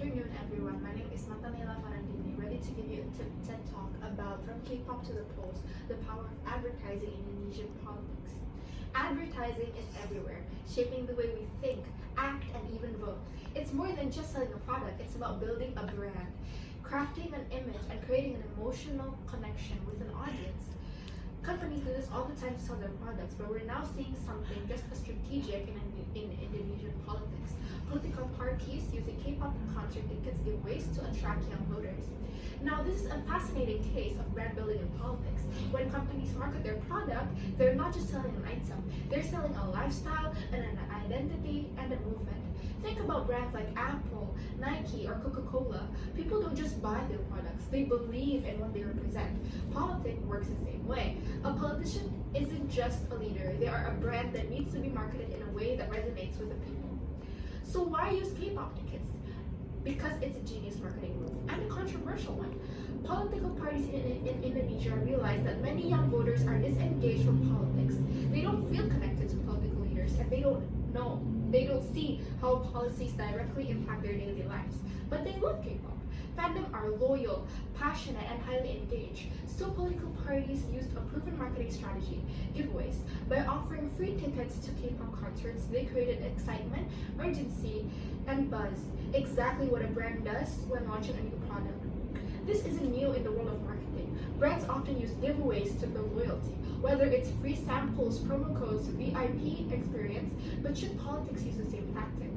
afternoon, everyone. My name is Nataneila Farandini, ready to give you a TED Talk about From K-pop to the Post, the power of advertising in Indonesian politics. Advertising is everywhere, shaping the way we think, act, and even vote. It's more than just selling a product, it's about building a brand, crafting an image, and creating an emotional connection with an audience. Companies do this all the time to sell their products, but we're now seeing something just as strategic in Indonesian politics. Political parties using K-pop concert tickets giveaways to attract young voters. Now, this is a fascinating case of brand building in politics. When companies market their product, they're not just selling an item, they're selling a lifestyle and an identity and a movement. Think about brands like Apple, Nike, or Coca-Cola. People don't just buy their products, they believe in what they represent. Politics works the same way. A politician isn't just a leader, they are a brand that needs to be marketed in a way that resonates with the people. So why use K-pop tickets? Because it's a genius marketing move, and a controversial one. Political parties in Indonesia realize that many young voters are disengaged from politics. They don't feel connected to political leaders, and they don't see how policies directly impact their daily lives. But they love K-pop. Fandom are loyal, passionate, and highly engaged. So political parties used a proven marketing strategy, giveaways. By offering free tickets to K-pop concerts, they created excitement, urgency, and buzz. Exactly what a brand does when launching a new product. This isn't new in the world of marketing. Brands often use giveaways to build loyalty, whether it's free samples, promo codes, VIP experience, but should politics use the same tactic?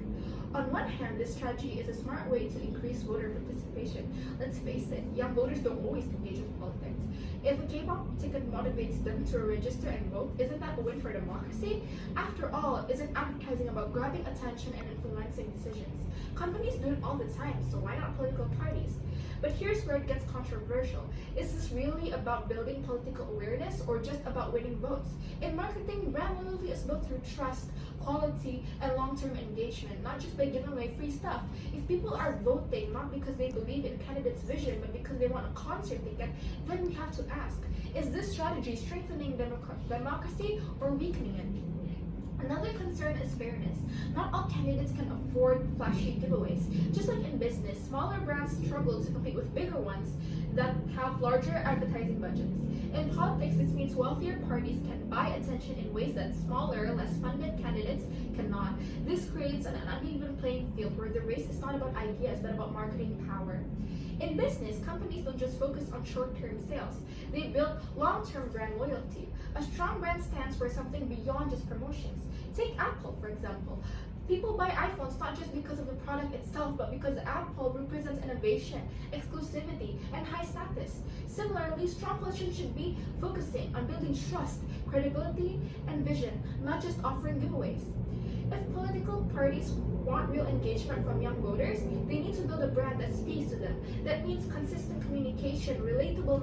On one hand, this strategy is a smart way to increase voter participation. Let's face it, young voters don't always engage with politics. If a K-pop ticket motivates them to register and vote, isn't that a win for democracy? After all, isn't advertising about grabbing attention and influencing decisions? Companies do it all the time, so why not political parties? But here's where it gets controversial. Is this really about building political awareness or just about winning votes? In marketing, brand loyalty is built through trust, quality, and long-term engagement, not just by giving away free stuff. If people are voting not because they believe in candidate's vision, but because they want a concert ticket, then we have to ask, is this strategy strengthening democracy or weakening it? Another concern is fairness. Not all candidates can afford flashy giveaways. Just like in business, smaller brands struggle to compete with bigger ones that have larger advertising budgets. In politics, this means wealthier parties can buy attention in ways that smaller, less funded candidates cannot. This creates an uneven playing field where the race is not about ideas but about marketing power. In business, companies don't just focus on short-term sales. They build long-term brand loyalty. A strong brand stands for something beyond just promotions. Take Apple, for example. People buy iPhones not just because of the product itself, but because Apple represents innovation, exclusivity, and high status. Similarly, strong politicians should be focusing on building trust, credibility, and vision, not just offering giveaways. If political parties want real engagement from young voters, they need to build a brand that speaks to them. That means consistent communication, relatable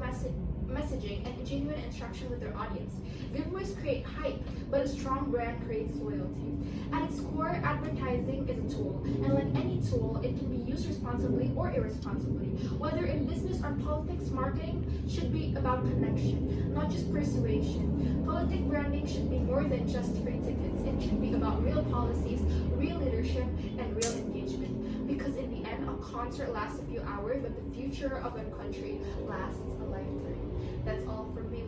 messaging, and genuine interaction with their audience. Giveaways create hype, but a strong brand creates loyalty. At its core, advertising is a tool, and like any tool, it can be used responsibly or irresponsibly. Whether in business or politics, marketing should be about connection, not just persuasion. Politic branding should be more than just free tickets. It should be about real policies, real leadership, and real engagement. Because in the end, a concert lasts a few hours, but the future of a country lasts a lifetime. That's all from me.